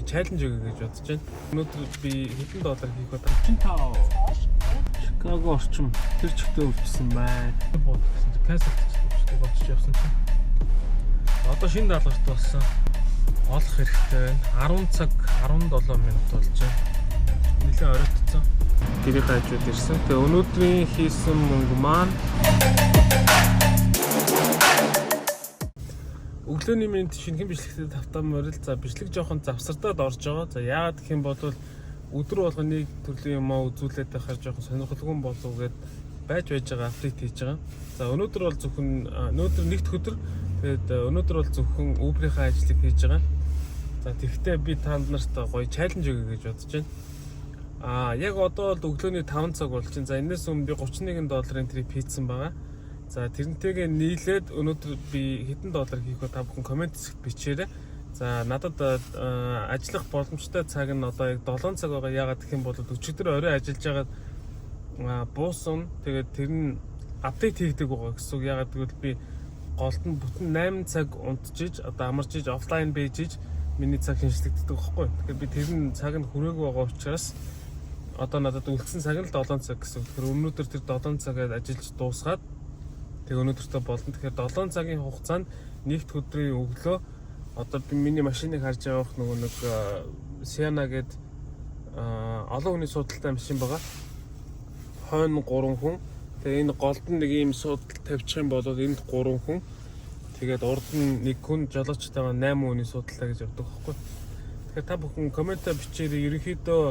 Challenge гэж бодож байна. Өнөөдөр би хэдэн доллар хийх вэ? 45. Chicago орчим тэр чигтээ үлдсэн байна. Буудсан чи cancel хийчихсэн болчих явсан чинь. Одоо шинэ даалгаварт болсон. Олох хэрэгтэй байна. 10 цаг 17 минут болж байна. Нэлээд оройтцсан. Гэрээ хажууд ирсэн. Тэгээ өнөөдрийн хийсэн мөнгө маань өглөөний минут шинэхэн бичлэгтэй тавтан морил. За бичлэг жоохон завсардаад орж байгаа. За яагаад гэх юм бол өдөр болгон нэг төрлийн юм үзүүлээд байхаар жоохон сонирхолтой болов гэд байж байгаа апдейт хийж байгаа. За өнөөдөр бол зөвхөн өнөөдөр нэгд өдөр. Тэгээд өнөөдөр бол зөвхөн Uber-ийн ажлыг хийж байгаа. За тэгвэл би танд нарт гоё чаленж өгье гэж бодож байна. Яг одоо бол өглөөний 5 цаг болж байна. За энэс өмнө би 31 долларын трип хийсэн байгаа. За тэрнтэйгээ нийлээд өнөөдөр би хэдэн доллар хийх вэ та бүхэн комент хэсэгт бичээрэй. За надад ажиллах боломжтой цаг нь одоо яг 7 цаг байгаа. Яагаад гэх юм бол өчигдөр орой ажиллаж байгаа буусан. Тэгээд тэр нь апдейт хийгдэг байгаа гэсэн үг. Яагаад гэвэл би голд нь бүтэн 8 цаг унтжиж одоо амарч иж офлайн бийж миний цаг шинжлэгддэг байхгүй. Тэгэхээр би тэр нь цаг нь хүрээгүй байгаа учраас одоо надад үлдсэн цаг нь 7 цаг гэсэн үг. Тэгэхээр өнөөдөр тэр 7 цагаар ажиллаж дуусгаад тэг өнөөдөртөө болно. Тэгэхээр 7 цагийн хугацаанд нэгд өдрийн өглөө одоо би миний машиныг харж байгаа нөгөө нэг Sienna гээд олон хүний судалтай машин байгаа. Хойно 3 хүн. Тэгээ энэ голд нь нэг ийм судал тавьчих юм бол энд 3 хүн. Тэгээд урд нь нэг хүн жолоочтойгоо 8 хүний судалтай гэж явдаг байхгүй. Тэгэхээр та бүхэн комментаа бичээрэй. Ерөнхийдөө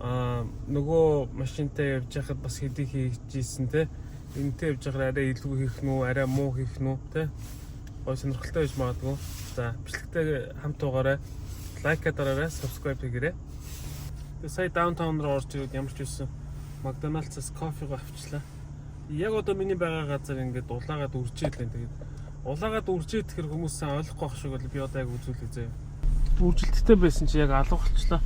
нөгөө машинтай явж байхад бас хэдий хийжсэн те. Энэтэй явж байхад арай илүү хийх нү, арай муу хийх нү те. Гой сонирхолтой байж магадгүй. За бичлэгтэй хамт байгаарай. Лайк дараарай, subscribe хийгээрэй. Тэгээ сая даунтаун руу орж ирээд ямар ч байсан Макдоналдсаас кофего авчлаа. Яг одоо миний байгаа газар ингээд улаагаад үржээд байна. Тэгээд улаагаад үржээд тэр хүмүүсээ ойлгохгүй байх шиг бол би одоо яг үзүүлээ зөө. Үржилттэй байсан чи яг алга болчлаа.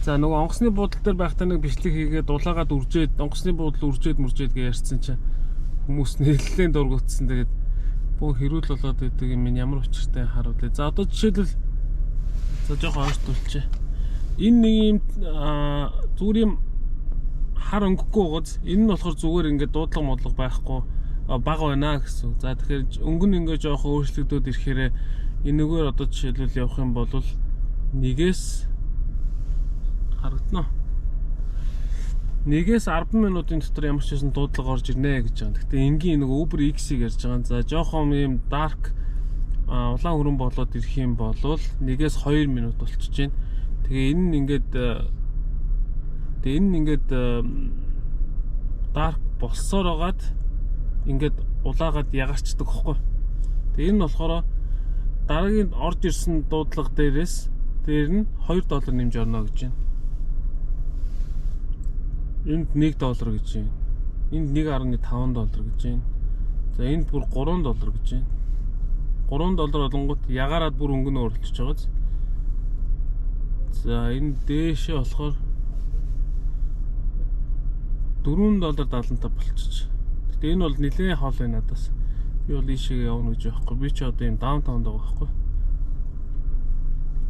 За нөгөө онгоцны буудлын дээр байхдаа нэг бичлэг хийгээд улаагаад үржээд онгоцны буудлын үржээд мөржээд гэж ярьсан чинь хүмүүс нэлээд дургуутсан. Тэгээд бүх хэрүүл болоод байдаг юм ямар учиртай харуулъя. За одоо жишээлбэл за жоохон ойртуулчих. Энэ нэг юм зүгээр юм хар өнгөхгүй гоц. Энэ нь болохоор зүгээр ингээд дуудлага модлого байхгүй баг байна гэсэн. За тэгэхээр өнгө нь ингээд жоохон өөрчлөгдөд ирэхээр энэгээр одоо жишээлбэл явах юм бол нэгээс харагдана. Нэгээс 10 минутын дотор ямар ч байсан дуудлага орж ирнэ гэж байгаа. Гэхдээ энгийн нэг Uber X-ийг ярьж байгаа. За жоохон юм dark улаан хөрөн болоод ирэх юм бол нэгээс 2 минут болчихж байна. Тэгээ энэ нь ингээд dark болсоор байгаад ингээд улаагаад ягарчдаг хөхгүй. Тэгээ энэ нь болохоор дараагийн орж ирсэн дуудлага дээрээс дээр нь $2 нэмж орно гэж байна. Энд $1 гэж байна. Энд $1.5 гэж байна. За энд бүр $3 гэж байна. $3 болонгууд ягаараад бүр өнгө нь өөрчлөж байгаа. За энэ дээшээ болохоор $4.75 болчих. Гэтэ энэ бол нэлээд хол байна надаас. Би бол ийшээ явна гэж байхгүй. Би ч одоо юм даунтаунд байгаа байхгүй.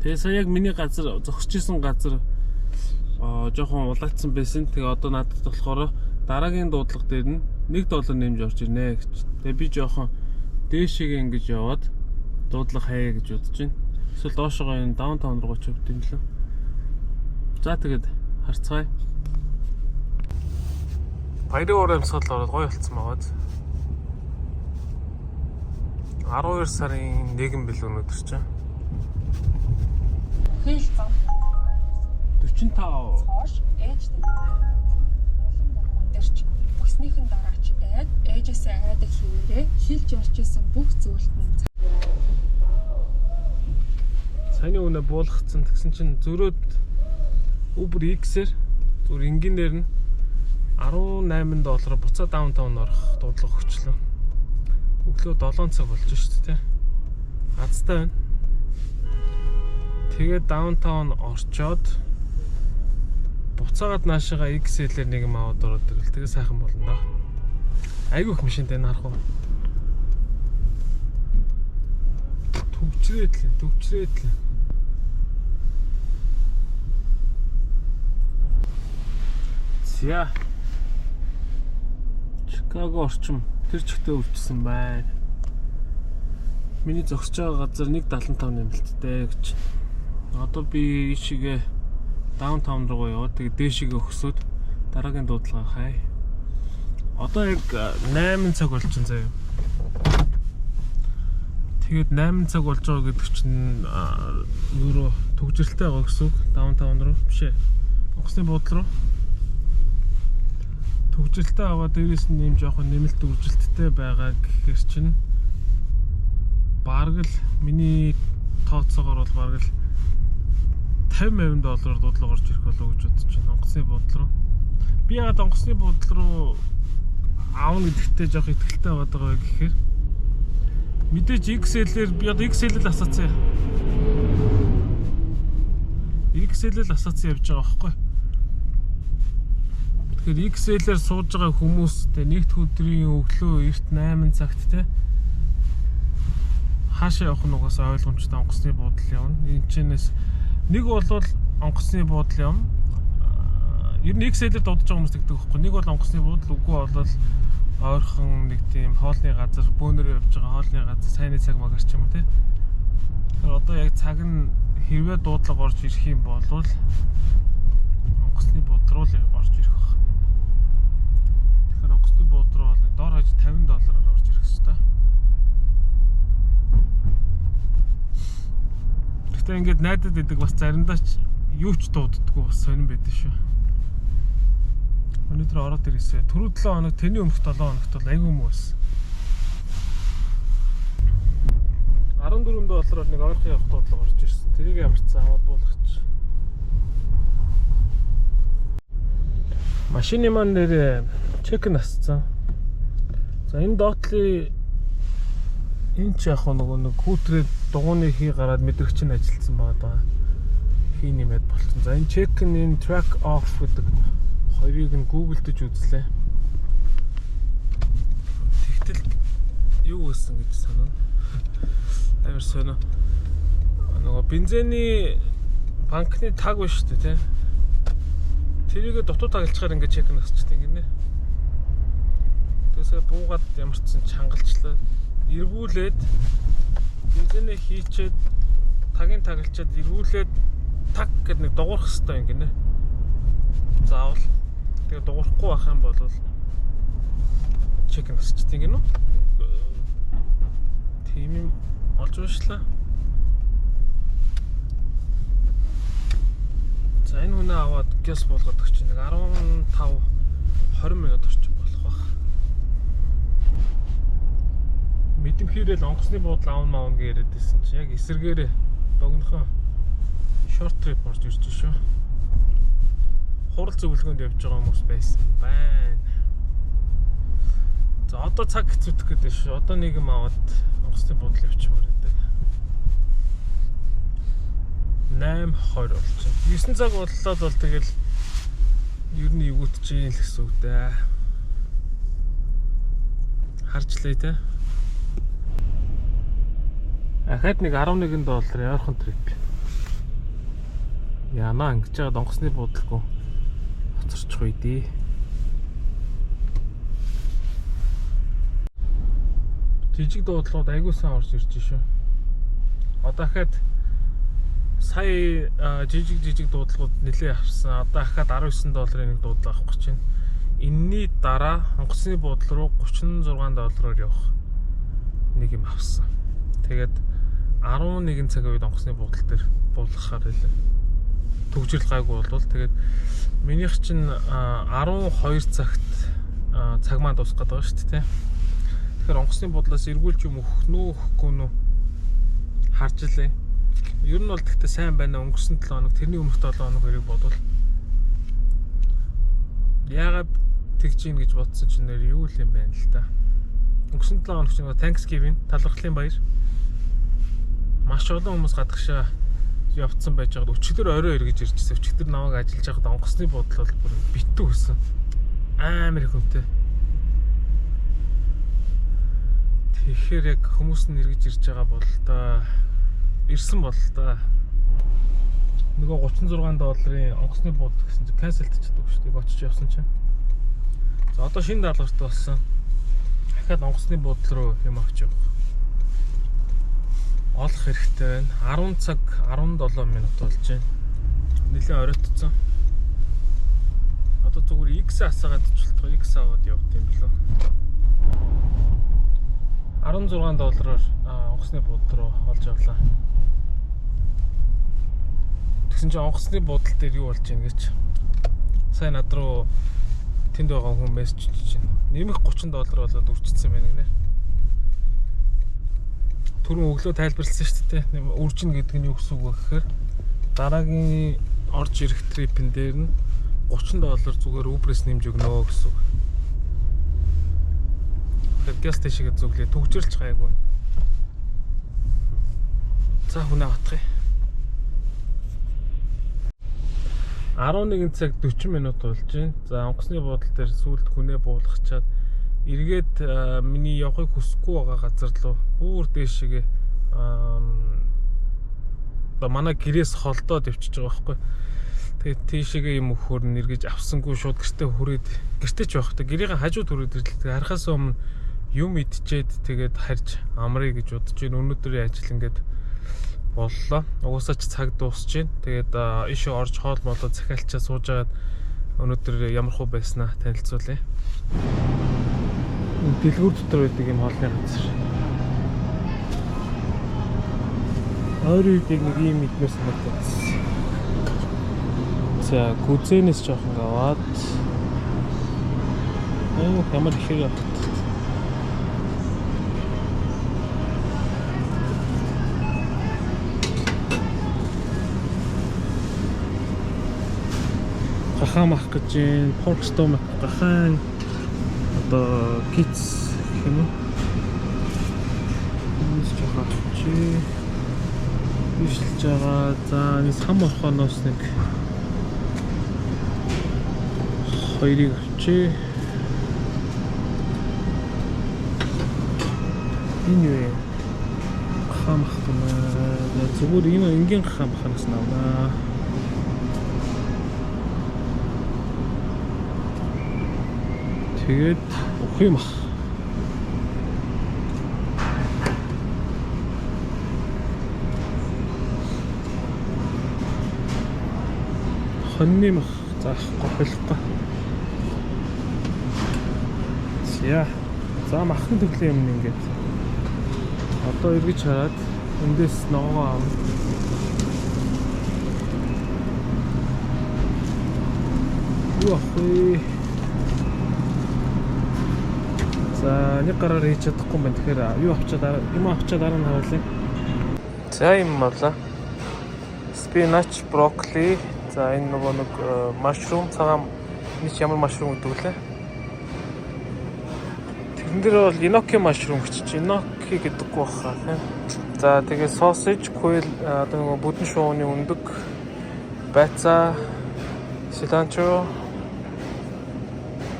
Тэгээ сая яг миний газар зогсож исэн газар жоохон улаацсан байсан. Тэгээ одоо надад болохоор дараагийн дуудлага дээр нь $1 нэмж орж ирнэ гэж. Тэгээ би жоохон дээшээгээ ингэж яваад дуудлага хаяа гэж бодож байна. Эсвэл доошоо энэ даунтаун руу ч явд юм лээ. За тэгээд харцгаая. Баярын уур амьсгал ороод гоё болцсон байгаа. 12 сарын 1 бил өнөөдөр чинь. Хэлцэн 45. цоош ээж улам бүр хүндэрч бүснийхэн дараач ээжээсээ айдаг хийвэрээ шилж орж исэн бүх зүйлт нь Саяны үнэ буулгацсан тэгсэн чинь зөрөөд Uber X-ээр зүгээр энгийнээр нь $18 буцаа даунтаун орох дуудлага өгчлөө. Өглөө 7 цаг болж шүү дээ. Азтай байна. Тэгээд даунтаун орчоод буцаагаад наашаага XL-ээр нэг юм аваад ороод ирвэл тэгээ сайхан болно доо. Айгүй их машинтай харах уу. Төвчрээд л. За. Чикаго орчим тэр чигтээ өвчсөн байна. Миний зогсож байгаа газар 1.75 нэмэлттэй гэж. Одоо би ишигээ даунтаун руу яваад тэгээ дээшигээ өксөд дараагийн дуудлага хай. Одоо яг 8 цаг болж байна заяа. Тэгээд 8 цаг болж байгаа гэдэг чинь юу руу төгжрэлтэй байгаа гэсэн үг. Даунтаун руу биш ээ. Онгоцны буудлын руу. Төгжрэлтэй аваад дээрээс нь нэм жоохон нэмэлт үржилттэй байгаа гэхээр чинь бараг л миний тооцоогоор бол бараг л $50,000 дуудлага орж ирэх болов гэж бодож байна. Онгоцны буудлын руу. Би яагаад онгоцны буудлын руу аавна гэдэгтээ жоох ихтгэлтэй байгаад байгаа гэхээр мэдээж XL-ээр би одоо XL-эл асаацсан. XL-эл асаацсан явж байгаа байхгүй. Тэгэхээр XL-ээр сууж байгаа хүмүүстэй нэгд өдрийн өглөө эрт 8 цагт те хаашаа явах нь угаасаа ойлгомжтой онгоцны буудал явна. Энэ чинээс нэг бол онгоцны буудал юм. Ер нь XL-ээр дуудаж байгаа хүмүүс гэдэг байхгүй. Нэг бол онгоцны буудал, үгүй бол ойрхон нэг тийм хоолны газар, бөөнөрөө явж байгаа хоолны газар, сайнны цаг магарч юм уу те. Тэгэхээр одоо яг цаг нь хэрвээ дуудлага орж ирэх юм бол онгоцны буудлал руу орж ирэх баг. Тэгэхээр онгоцны буудлал руу нэг доор хаяж $50 орж ирэх хэвээр. Гэхдээ ингээд найдад идэг бас заримдаа ч юу ч дууддаггүй бас сонирн байдаг шүү. Өнөөдөр ороод ирсэн. Түрүү 7 хоног, тэний өмнөх 7 хоногт бол айгүй юм байсан. 14-нд болохоор нэг ойрхон явах дуудлага орж ирсэн. Тэрийг ямарчсан аваад буулгач. Машины маань дээр чек насцсан. За энэ доотлын энэ ч яг нэг хүүтрээ дугууны хий гараад мэдрэгч нь ажилласан байгаа. Хий нэмээд болчихсон. За энэ чек нь энэ track off гэдэг хоёрыг нь гуглдж үзлээ. Тэгтэл юу гэсэн гэж санана. Амар сонио. Нөгөө бензиний банкны таг биш шүү дээ, тэ. Тэрийг дутуу тагалчаар ингээд чек насчихдээ ингэнэ. Тэсээ буугаад ямарчсан чангалчлаа. Эргүүлээд бензинээ хийчээд тагийн тагалчаад эргүүлээд таг гэдэг нэг дуурах хэвээр ингэнэ. Заавал тэгээ дуурахгүй байх юм бол чек насчихдээ ингэнэ үү? Тийм юм олж уншлаа. За энэ хүнээ аваад гяс болгоод өгч нэг 15-20 минут орчим болох баг. Мэдэмхийрэл онгоцны буудлын аавн гэж яриад байсан чи яг эсэргээрээ богинохон short trip орж ирж шүү. Хурал зөвлөгөөнд явж байгаа хүмүүс байсан байна. За одоо цаг хэцүүдэх гэдэг шүү. Одоо нэг юм аваад онгоцны буудлыг явуулмаар байдаг. 8:20 болчихсон. 9 цаг боллоод бол тэгэл ер нь эвгүүтж ийн л гэсэн үг дээ. Харжлаа те. Ахад нэг $11 явархан трip. Яамаа ингэж байгаа онгоцны буудлгүй хоцорчих үе дээ. Жижиг дуудлагууд айгуу сайн орж ирж шүү. Одоо хахад сая жижиг дуудлагууд нэлээд авсан. Одоо хахад $19 нэг дуудлага авах гэж байна. Энэний дараа онгоцны буудлал руу $36 явах нэг юм авсан. Тэгээд 11 цагийн үед онгоцны буудлал дээр буулгахаар байлаа. Төгжрөл гайгүй болвол тэгээд минийх чинь 12 цагт цаг маань дуусах гэдэг байгаа шүү дээ. Тэгэхээр онгоцны буудлаас эргүүлж юм өгөх нөө өгөхгүй нөө харж илээ. Ер нь бол тэгтээ сайн байна. Өнгөрсөн 7 хоног тэрний өмнөх 7 хоног хоёрыг бодвол яагаад тэгж ийн гэж бодсон чинь нэр юу л юм байна л да. Өнгөрсөн 7 хоног чинь Thanksgiving талархлын баяр. Маш олон хүмүүс гадагшаа явцсан байж байгаад өчигдөр орой эргэж иржсэн. Өчигдөр намайг ажиллаж байгаад онгоцны буудлал бол бүр битүү гэсэн. Амар их хүнтэй. Тэгэхээр яг хүмүүс нь эргэж ирж байгаа бол та ирсэн бол та Нөгөө $36 онгоцны бууд гэсэн чинь канселдчихдаг шүү дээ. Очиж явсан чинь. За одоо шинэ даалгаварт болсон. Дахиад онгоцны бууд руу юм авч явах. Олох хэрэгтэй байна. 10 цаг 17 минут болж байна. Нэлээд оройтцсан. Одоо зүгээр X асаагаад болтгоо X аваад явт юм билүү. $16-оор онгоцны бууд руу олж явлаа. Тэгсэн чинь онгоцны буудал дээр юу болж ийн гэж. Сайн над руу тэнд байгаа хүн мессеж хийж байна. Нэмэх $30 болоод үржигдсэн байна гинэ. Түрүүн өглөө тайлбарласан шүү дээ. Үржин гэдэг нь юу гэсэн үг вэ гэхээр дараагийн орж ирэх трипэн дээр нь $30 зүгээр Uber-с нэмж өгнө гэсэн үг. Тэгэхээр газ стэйшгээ зүглээ төгжрэлж гайгүй. За хүнээ авах юм. 11 цаг 40 минут болж байна. За онгоцны буудал дээр сүүлд хүнээ буулгачаад эргээд миний явахыг хүсэхгүй байгаа газар руу бүр дээшгээ манай гэрээс холдоод явчихж байгаа байхгүй. Тэгээд тийшээгээ юм өгөхөр нь эргэж авсангүй шууд гэртээ хүрээд гэртээ ч байх. Тэгээд гэрийн хажууд хүрээд ирлээ. Харахаас өмнө юм идчихэд тэгээд харж амрыг гэж бодож байна. Өнөөдрийн ажил ингээд боллоо. Угаасаа ч цаг дуусч байна. Тэгээд ишээ орж хоол молоо захиалчаа суужгаад өнөөдөр ямар хөө байснаа танилцуулъя. Дэлгүүр дотор байдаг юм хоолны газар. Өөрөөр нэг юм идмээр санагдсан. За гүзэнээс жоохон аваад ямар их юм. Гахаам ах гэж pork stomach гахаан одоо китс юм уу? Энд жоохон чи бишэлж байгаа. За энэ хам орхоноос нэг хоёрыг авчи. Энэ юу? Гахаам ах гэнэ. Зүгээр энэ энгийн гахаам ханаас наваа. Тэгээд өх юм ах. Хонны мах заахгүй болохгүй. За махан төрлийн юм ингээд. Одоо эргэж хараад эндээс ногоо авна. Юу ах. За нэг гараар хийж чадахгүй юм байна. Тэгэхээр юу авчаад дараа нь харуулъя. За юм болоо. Спинач, брокколи. За энэ нөгөө нэг mushroom цагаан нэг ямар mushroom гэдэг вэ? Тэрэн дээр бол enoki mushroom гэж enoki гэдэггүй баха тийм. За тэгээ sausage, quail одоо нөгөө бүдэн шууны өндөг, байцаа, cilantro,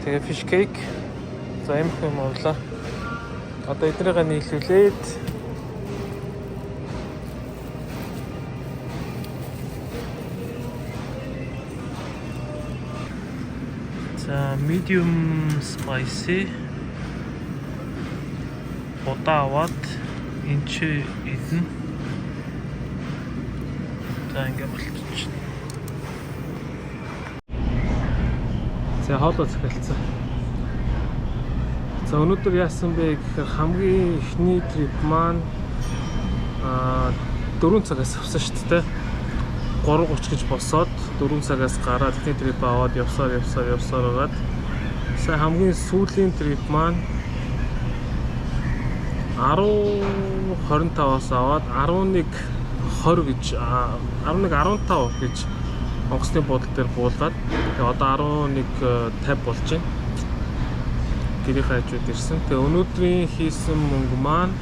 тэгээ fish cake. За юм орлоо. Одоо эдрийгээ нийлүүлээд за medium spicy удаа аваад энэ чи идэн. За ингээд болчихно. За хоолой захиалцсан. За өнөөдөр яасан бэ гэхээр хамгийн ихний трип маань 4 цагаас авсан шүү дээ. 3:30 гэж босоод 4 цагаас гараад ихний трип аваад явсаар байгаад сая хамгийн сүүлийн трип маань 10:25-аас аваад 11:20 гэж 11:15 гэж онгоцны буудал дээр буулгаад тэгээ одоо 11:50 болж байна. Гэрийн хажууд ирсэн. Тэгээ өнөөдрийн хийсэн мөнгө маань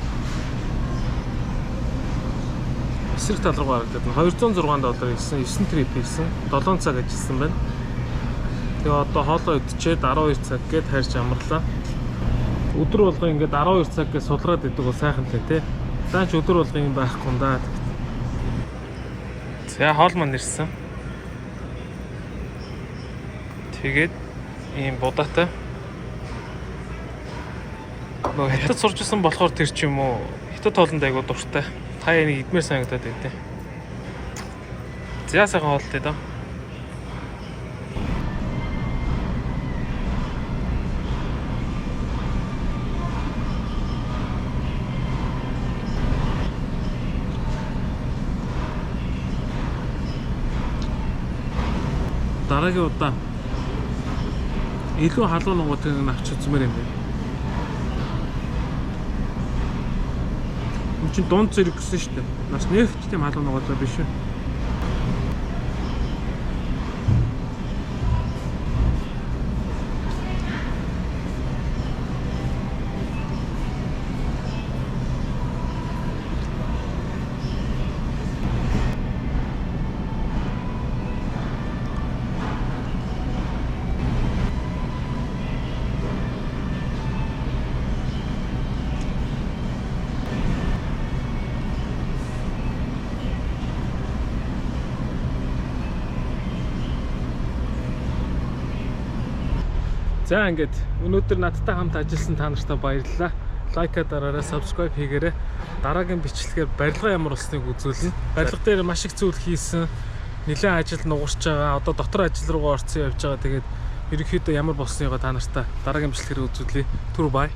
эсрэг тал руу гараад $206 хийсэн, 9 трип хийсэн, 7 цаг ажилласан байна. Тэгээ одоо хоолоо идчихэд 12 цаг гээд харьж амарлаа. Өдөр болго ингээд 12 цаг гэж сулраад идэг бол сайхан лээ те. Даанч өдөр болго юм байхгүй юм да. За хоол маань ирсэн. Тэгээд ийм будаатай. Нөгөө хятад сурч исэн болохоор тэр ч юм уу хятад хоолнд айгуу дуртай. Та янийг идмээр санагдаад байдیں۔ За сайхан хоолтой доо. Дараагийн удаа илүү халуун нугуудыг авч үзмээр юм байна. Энд чинь дунд зэрэг гэсэн шүү дээ. Нас нэг ч тийм халуун нугууд биш шүү. За ингээд өнөөдөр надтай хамт ажилласан та нартай баярлалаа. Лайка дараарай, subscribe хийгээрэй. Дараагийн бичлэгээр барилга ямар болсныг үзүүлнэ. Барилга дээр маш их зүйл хийсэн. Нэлээд ажил нугарч байгаа. Одоо дотор ажил руугаа орцсон явж байгаа. Тэгээд ерөнхийдөө ямар болсныг та нартай дараагийн бичлэгээр үзүүлье. Түр бай.